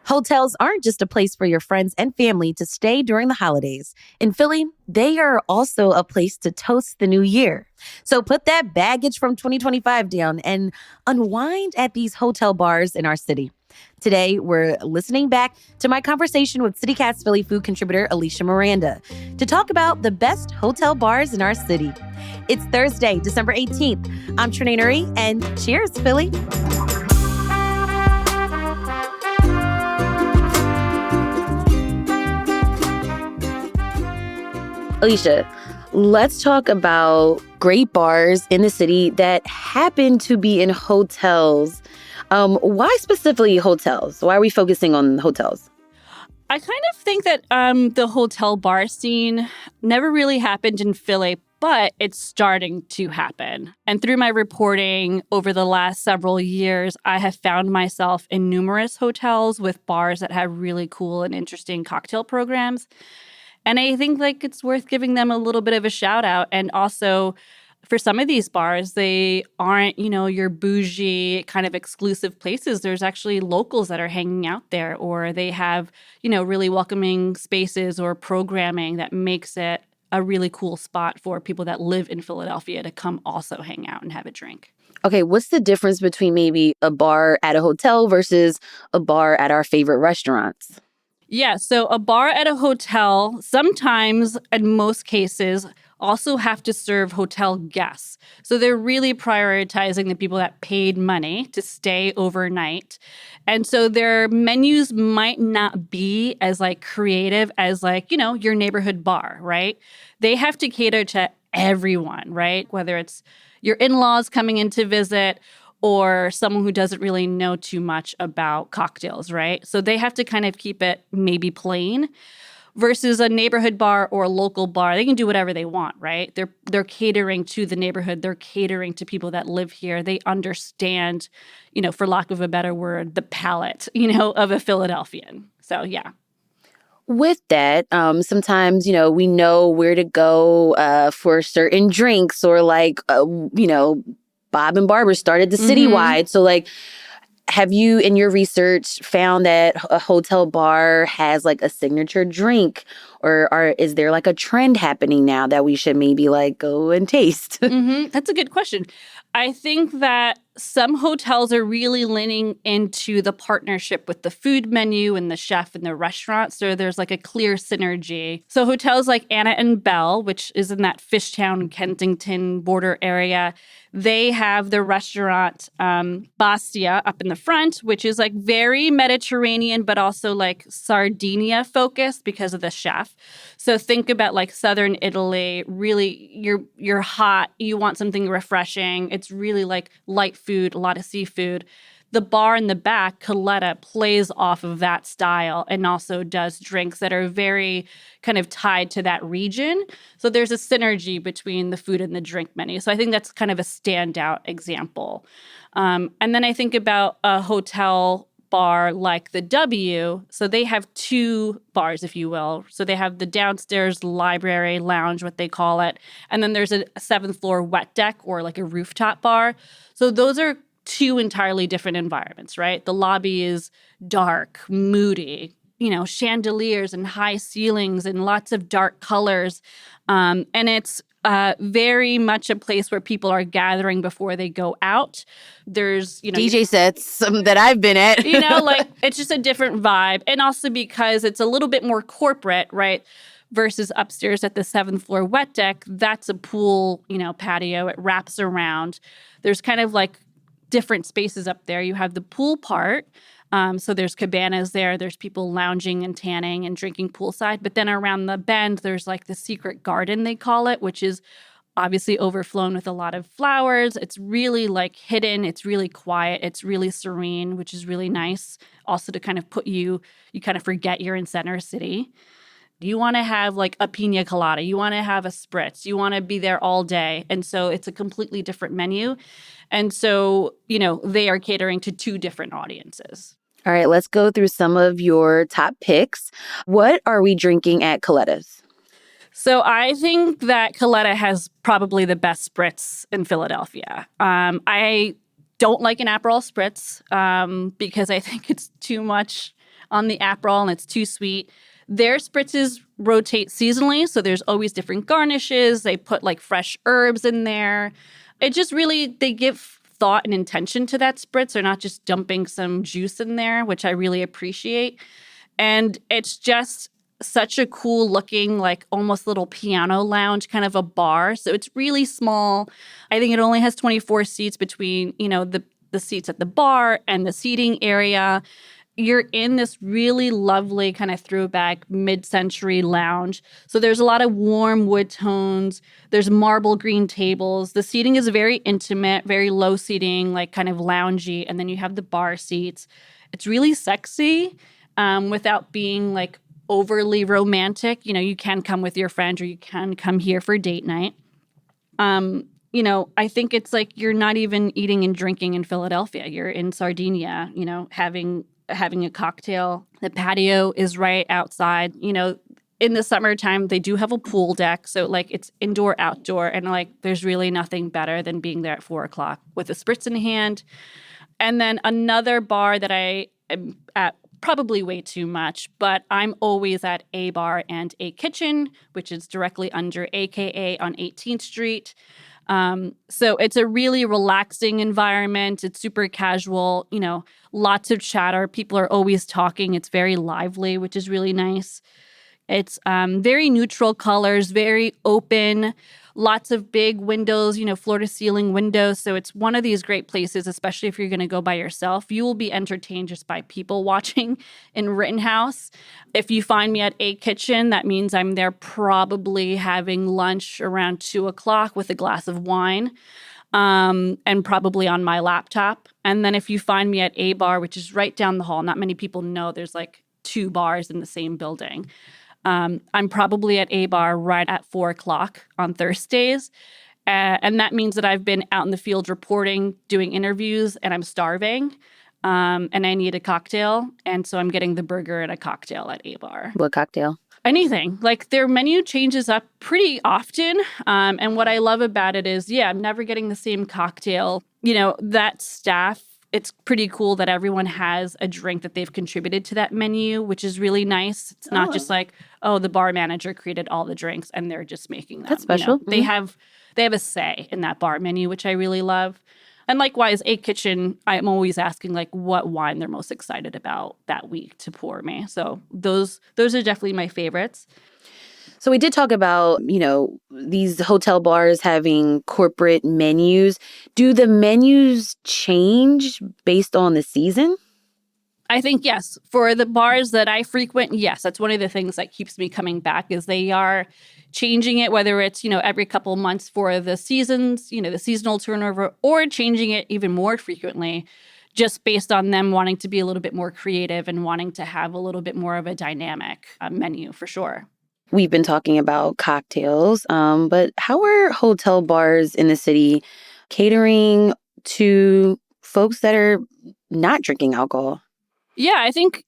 Hotels aren't just a place for your friends and family to stay during the holidays. In Philly, they are also a place to toast the new year. So put that baggage from 2025 down and unwind at these hotel bars in our city. Today, we're listening back to my conversation with CityCast Philly food contributor Alicia Miranda to talk about the best hotel bars in our city. It's Thursday, December 18th. I'm Trenae Nuri, and cheers, Philly. Alicia, let's talk about great bars in the city that happen to be in hotels. Why specifically hotels? Why are we focusing on hotels? I kind of think that the hotel bar scene never really happened in Philly, but it's starting to happen. And through my reporting over the last several years, I have found myself in numerous hotels with bars that have really cool and interesting cocktail programs. And I think it's worth giving them a little bit of a shout out. And also for some of these bars, they aren't, your bougie kind of exclusive places. There's actually locals that are hanging out there, or they have, really welcoming spaces or programming that makes it a really cool spot for people that live in Philadelphia to come also hang out and have a drink. Okay, what's the difference between maybe a bar at a hotel versus a bar at our favorite restaurants? Yeah, so a bar at a hotel, sometimes, in most cases, also have to serve hotel guests. So they're really prioritizing the people that paid money to stay overnight. And so their menus might not be as creative as your neighborhood bar, right? They have to cater to everyone, right? Whether it's your in-laws coming in to visit or someone who doesn't really know too much about cocktails, right? So they have to kind of keep it maybe plain versus a neighborhood bar or a local bar. They can do whatever they want, right? They're catering to the neighborhood. They're catering to people that live here. They understand, for lack of a better word, the palate, of a Philadelphian. So, yeah. With that, sometimes, we know where to go for certain drinks or Bob and Barbara started the citywide. So have you in your research found that a hotel bar has a signature drink or is there a trend happening now that we should maybe go and taste? That's a good question. I think that some hotels are really leaning into the partnership with the food menu and the chef and the restaurant. So there's a clear synergy. So hotels like Anna and Bell, which is in that Fishtown, Kensington border area, they have the restaurant Bastia up in the front, which is very Mediterranean, but also Sardinia focused because of the chef. So think about Southern Italy, really you're hot, you want something refreshing. It's really light food, a lot of seafood. The bar in the back, Coletta, plays off of that style and also does drinks that are very kind of tied to that region. So there's a synergy between the food and the drink menu. So I think that's kind of a standout example. And then I think about a hotel bar like the W. So they have two bars, if you will. So they have the downstairs library lounge, what they call it. And then there's a seventh floor wet deck or a rooftop bar. So those are two entirely different environments, right? The lobby is dark, moody, chandeliers and high ceilings and lots of dark colors. And it's very much a place where people are gathering before they go out. There's, DJ sets that I've been at. It's just a different vibe. And also because it's a little bit more corporate, right? Versus upstairs at the seventh floor wet deck, that's a pool, patio. It wraps around. There's kind of different spaces up there. You have the pool part. So there's cabanas there. There's people lounging and tanning and drinking poolside. But then around the bend, there's the secret garden, they call it, which is obviously overflown with a lot of flowers. It's really hidden. It's really quiet. It's really serene, which is really nice. Also to kind of you kind of forget you're in Center City. You want to have a pina colada. You want to have a spritz. You want to be there all day. And so it's a completely different menu. And so, they are catering to two different audiences. All right, let's go through some of your top picks. What are we drinking at Coletta's? So I think that Coletta has probably the best spritz in Philadelphia. I don't like an Aperol spritz because I think it's too much on the Aperol and it's too sweet. Their spritzes rotate seasonally, so there's always different garnishes. They put like fresh herbs in there. It just really, they give thought and intention to that spritz. They're not just dumping some juice in there, which I really appreciate. And it's just such a cool looking, like almost little piano lounge kind of a bar. So it's really small. I think it only has 24 seats between, the seats at the bar and the seating area. You're in this really lovely kind of throwback mid-century lounge. So there's a lot of warm wood tones. There's marble green tables. The seating is very intimate, very low seating, like kind of loungy. And then you have the bar seats. It's really sexy without being like overly romantic. You can come with your friend or you can come here for date night. I think it's like you're not even eating and drinking in Philadelphia. You're in Sardinia, having a cocktail. The patio is right outside. In the summertime, they do have a pool deck. So like it's indoor, outdoor. And like there's really nothing better than being there at 4:00 with a spritz in hand. And then another bar that I am at probably way too much, but I'm always at A Bar and A Kitchen, which is directly under AKA on 18th Street. So it's a really relaxing environment. It's super casual, lots of chatter. People are always talking. It's very lively, which is really nice. It's very neutral colors, very open, lots of big windows, floor-to-ceiling windows. So it's one of these great places, especially if you're going to go by yourself. You will be entertained just by people watching in Rittenhouse. If you find me at A Kitchen, that means I'm there probably having lunch around 2:00 with a glass of wine and probably on my laptop. And then if you find me at A Bar, which is right down the hall, not many people know there's like 2 bars in the same building. I'm probably at A Bar right at 4:00 on Thursdays. And that means that I've been out in the field reporting, doing interviews, and I'm starving. And I need a cocktail. And so I'm getting the burger and a cocktail at A Bar. What cocktail? Anything. Like their menu changes up pretty often. And what I love about it is, I'm never getting the same cocktail. That staff, it's pretty cool that everyone has a drink that they've contributed to that menu, which is really nice. It's not just like, the bar manager created all the drinks and they're just making them. That's special. They have a say in that bar menu, which I really love. And likewise, A Kitchen, I'm always asking like what wine they're most excited about that week to pour me. So those are definitely my favorites. So we did talk about, these hotel bars having corporate menus. Do the menus change based on the season? I think yes. For the bars that I frequent, yes. That's one of the things that keeps me coming back is they are changing it, whether it's, every couple months for the seasons, the seasonal turnover, or changing it even more frequently just based on them wanting to be a little bit more creative and wanting to have a little bit more of a dynamic menu for sure. We've been talking about cocktails, but how are hotel bars in the city catering to folks that are not drinking alcohol? Yeah, I think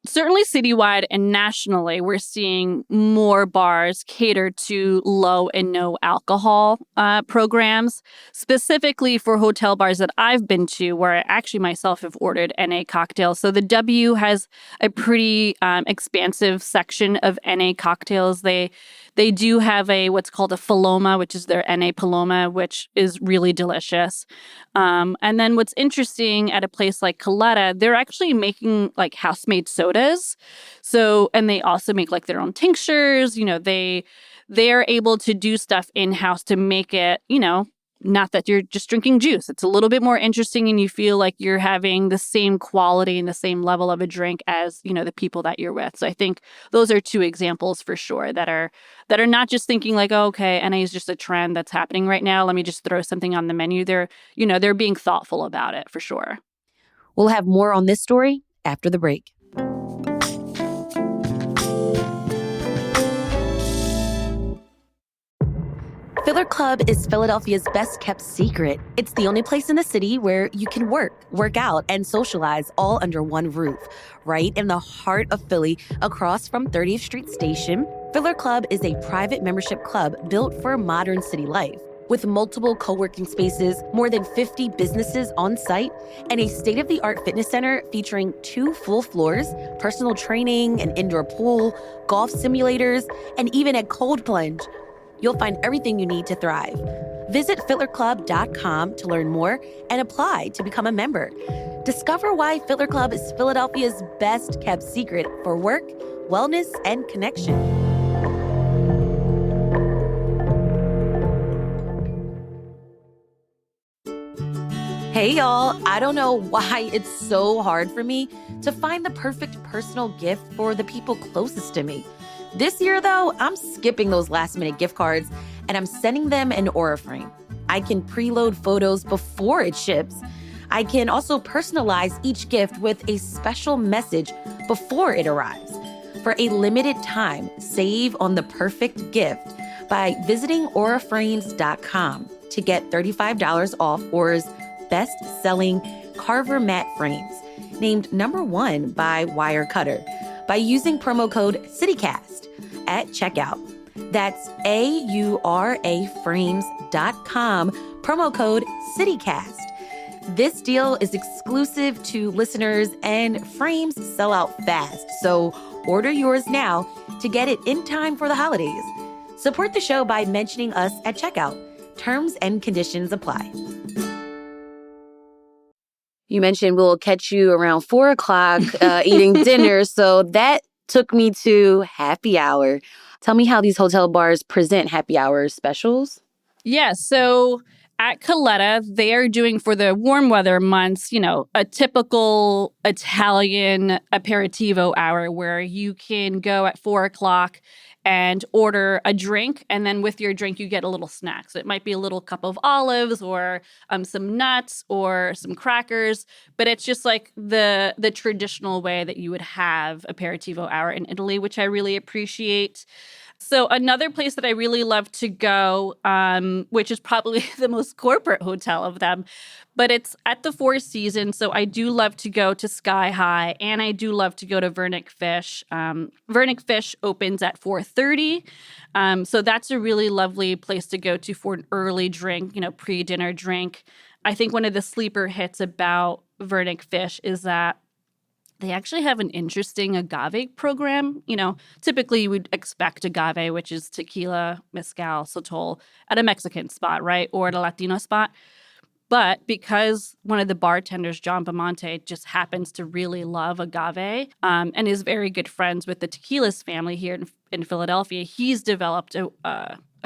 certainly citywide and nationally, we're seeing more bars cater to low and no alcohol programs, specifically for hotel bars that I've been to where I actually myself have ordered NA cocktails. So the W has a pretty expansive section of NA cocktails. They do have what's called a Paloma, which is their NA Paloma, which is really delicious. And then what's interesting at a place like Coletta, they're actually making like house-made sodas. So, and they also make like their own tinctures. They're able to do stuff in-house to make it, not that you're just drinking juice. It's a little bit more interesting and you feel like you're having the same quality and the same level of a drink as, the people that you're with. So I think those are 2 examples for sure that are not just thinking like, oh, okay, NA is just a trend that's happening right now. Let me just throw something on the menu. They're being thoughtful about it for sure. We'll have more on this story after the break. Filler Club is Philadelphia's best kept secret. It's the only place in the city where you can work out, and socialize all under one roof. Right in the heart of Philly, across from 30th Street Station, Filler Club is a private membership club built for modern city life. With multiple co-working spaces, more than 50 businesses on site, and a state-of-the-art fitness center featuring 2 full floors, personal training, an indoor pool, golf simulators, and even a cold plunge, you'll find everything you need to thrive. Visit fitlerclub.com to learn more and apply to become a member. Discover why Fitler Club is Philadelphia's best-kept secret for work, wellness, and connection. Hey y'all, I don't know why it's so hard for me to find the perfect personal gift for the people closest to me. This year though, I'm skipping those last minute gift cards and I'm sending them an Aura frame. I can preload photos before it ships. I can also personalize each gift with a special message before it arrives. For a limited time, save on the perfect gift by visiting auraframes.com to get $35 off Aura's best-selling Carver matte frames, named #1 by Wirecutter, by using promo code CityCast at checkout. That's auraframes.com, promo code CityCast. This deal is exclusive to listeners and frames sell out fast, so order yours now to get it in time for the holidays. Support the show by mentioning us at checkout. Terms and conditions apply. You mentioned we'll catch you around 4 o'clock eating dinner. So that took me to happy hour. Tell me how these hotel bars present happy hour specials. Yeah, so at Coletta, they are doing for the warm weather months, a typical Italian aperitivo hour where you can go at 4 o'clock and order a drink. And then with your drink, you get a little snack. So it might be a little cup of olives or some nuts or some crackers. But it's just like the traditional way that you would have aperitivo hour in Italy, which I really appreciate. So another place that I really love to go, which is probably the most corporate hotel of them, but it's at the Four Seasons. So I do love to go to Sky High, and I do love to go to Vernick Fish. Vernick Fish opens at 4:30, so that's a really lovely place to go to for an early drink, pre-dinner drink. I think one of the sleeper hits about Vernick Fish is that they actually have an interesting agave program. Typically you would expect agave, which is tequila, mezcal, sotol, at a Mexican spot, right? Or at a Latino spot. But because one of the bartenders, John Bamonte, just happens to really love agave and is very good friends with the Tequilas family here in Philadelphia, he's developed a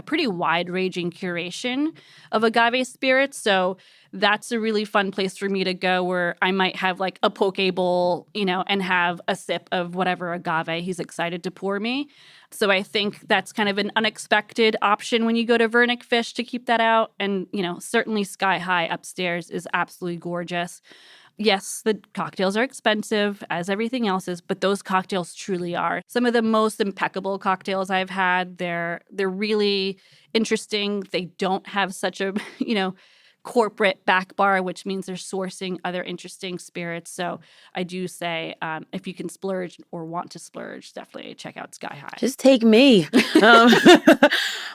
pretty wide-ranging curation of agave spirits. So that's a really fun place for me to go where I might have like a poke bowl, and have a sip of whatever agave he's excited to pour me. So I think that's kind of an unexpected option when you go to Vernick Fish to keep that out. And, certainly Sky High upstairs is absolutely gorgeous. Yes, the cocktails are expensive, as everything else is, but those cocktails truly are some of the most impeccable cocktails I've had. They're really interesting. They don't have such a, corporate back bar, which means they're sourcing other interesting spirits. So I do say, if you can splurge or want to splurge, definitely check out Sky High. Just take me.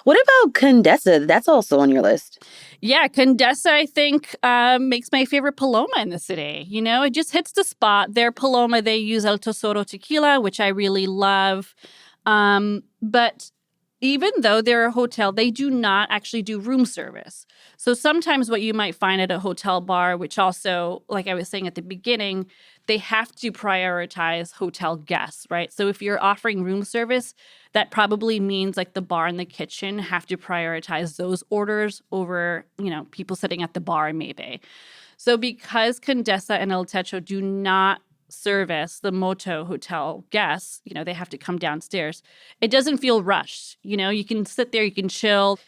What about Condessa? That's also on your list. Yeah, Condessa, I think, makes my favorite Paloma in the city. It just hits the spot. Their Paloma, they use El Tesoro tequila, which I really love. But even though they're a hotel, they do not actually do room service. So sometimes what you might find at a hotel bar, which also, like I was saying at the beginning, they have to prioritize hotel guests, right? So if you're offering room service, that probably means like the bar and the kitchen have to prioritize those orders over, people sitting at the bar maybe. So because Condessa and El Techo do not service the Moto Hotel guests, they have to come downstairs. It doesn't feel rushed. You can sit there, you can chill.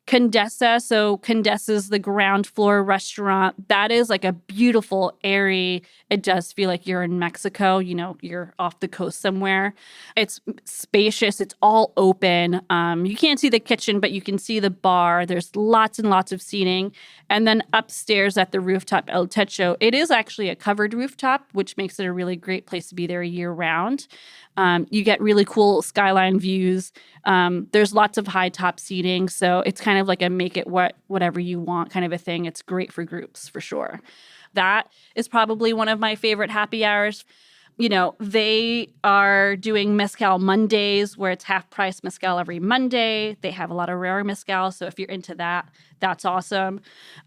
Condessa. So Condessa's the ground floor restaurant. That is like a beautiful, airy, it does feel like you're in Mexico, you know, you're off the coast somewhere. It's spacious. It's all open. You can't see the kitchen, but you can see the bar. There's lots and lots of seating. And then upstairs at the rooftop El Techo, it is actually a covered rooftop, which makes it a really great place to be there year round. You get really cool skyline views. There's lots of high top seating. So it's kind kind of like a make it whatever you want kind of a thing. It's great for groups for sure. That is probably one of my favorite happy hours. You know, they are doing Mezcal Mondays where it's half price Mezcal every Monday. They have a lot of rare Mezcal. So if you're into that, that's awesome.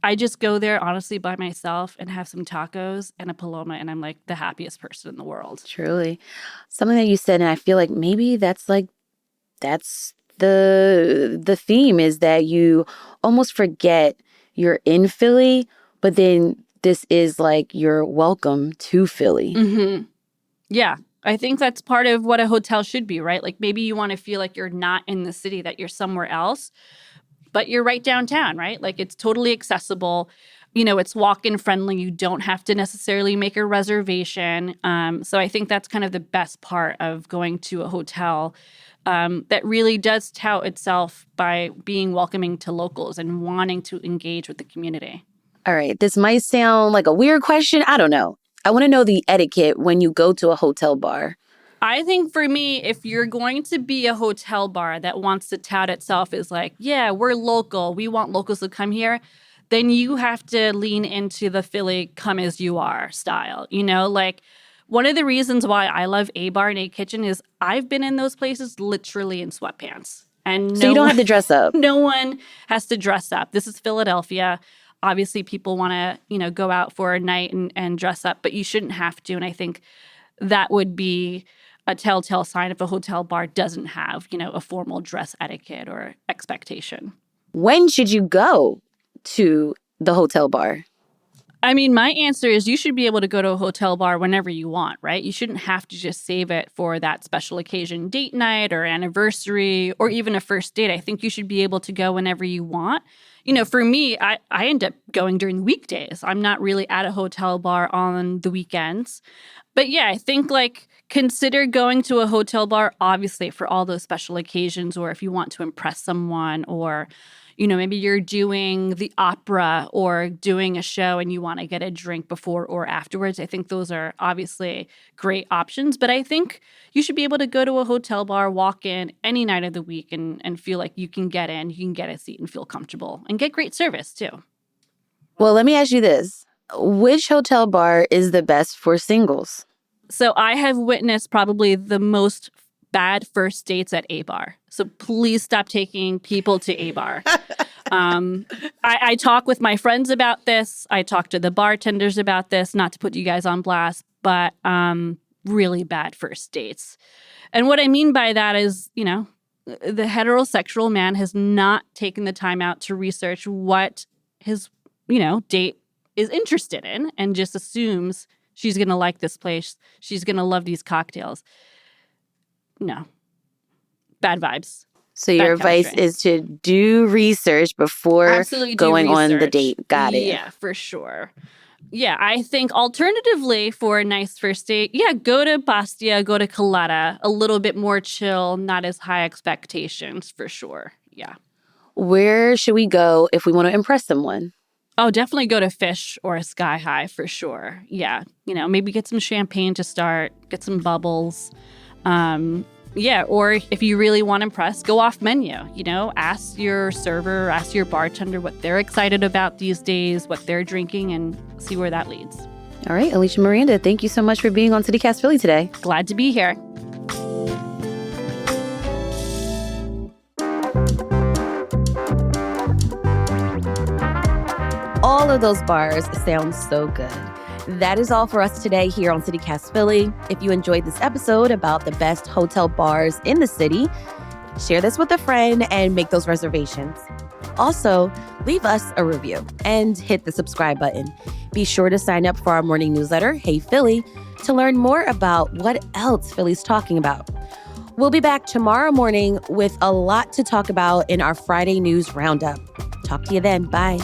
I just go there honestly by myself and have some tacos and a paloma, and I'm like the happiest person in the world. Truly. Something that you said, and I feel like maybe that's the theme, is that you almost forget you're in Philly, but then this is like your welcome to Philly. Mm-hmm. Yeah, I think that's part of what a hotel should be, right? Like maybe you want to feel like you're not in the city, that you're somewhere else, but you're right downtown, right? Like it's totally accessible. You know, it's walk-in friendly. You don't have to necessarily make a reservation. So I think that's kind of the best part of going to a hotel that really does tout itself by being welcoming to locals and wanting to engage with the community. All right, this might sound like a weird question. I don't know. I want to know the etiquette when you go to a hotel bar. I think for me, if you're going to be a hotel bar that wants to tout itself as like, yeah, we're local, we want locals to come here, then you have to lean into the Philly come as you are style. You know, like one of the reasons why I love A Bar and A Kitchen is I've been in those places literally in sweatpants. And So you don't have to dress up. No one has to dress up. This is Philadelphia. Obviously, people want to, you know, go out for a night and dress up, but you shouldn't have to. And I think that would be a telltale sign if a hotel bar doesn't have, you know, a formal dress etiquette or expectation. When should you go to the hotel bar? I mean, my answer is you should be able to go to a hotel bar whenever you want, right? You shouldn't have to just save it for that special occasion date night or anniversary or even a first date. I think you should be able to go whenever you want. You know, for me, I end up going during the weekdays. I'm not really at a hotel bar on the weekends. But yeah, I think like consider going to a hotel bar, obviously, for all those special occasions, or if you want to impress someone, or, you know, maybe you're doing the opera or doing a show and you want to get a drink before or afterwards. I think those are obviously great options. But I think you should be able to go to a hotel bar, walk in any night of the week and feel like you can get in, you can get a seat and feel comfortable and get great service too. Well, let me ask you this. Which hotel bar is the best for singles? So I have witnessed probably the most bad first dates at A Bar. So please stop taking people to A Bar. I talk with my friends about this. I talk to the bartenders about this, not to put you guys on blast, but really bad first dates. And what I mean by that is, you know, the heterosexual man has not taken the time out to research what his, you know, date is interested in and just assumes she's going to like this place. She's going to love these cocktails. No. Bad vibes. So your advice is to do research before going on the date. Got it. Yeah, for sure. Yeah, I think alternatively for a nice first date, yeah, go to Bastia, go to Colada. A little bit more chill, not as high expectations for sure. Yeah. Where should we go if we want to impress someone? Oh, definitely go to Fish or a Sky High for sure. Yeah. You know, maybe get some champagne to start, get some bubbles. Yeah, or if you really want to impress, go off menu. You know, ask your server, ask your bartender what they're excited about these days, what they're drinking, and see where that leads. All right, Alicia Miranda, thank you so much for being on CityCast Philly today. Glad to be here. All of those bars sound so good. That is all for us today here on CityCast Philly. If you enjoyed this episode about the best hotel bars in the city, share this with a friend and make those reservations. Also, leave us a review and hit the subscribe button. Be sure to sign up for our morning newsletter, Hey Philly, to learn more about what else Philly's talking about. We'll be back tomorrow morning with a lot to talk about in our Friday News Roundup. Talk to you then. Bye.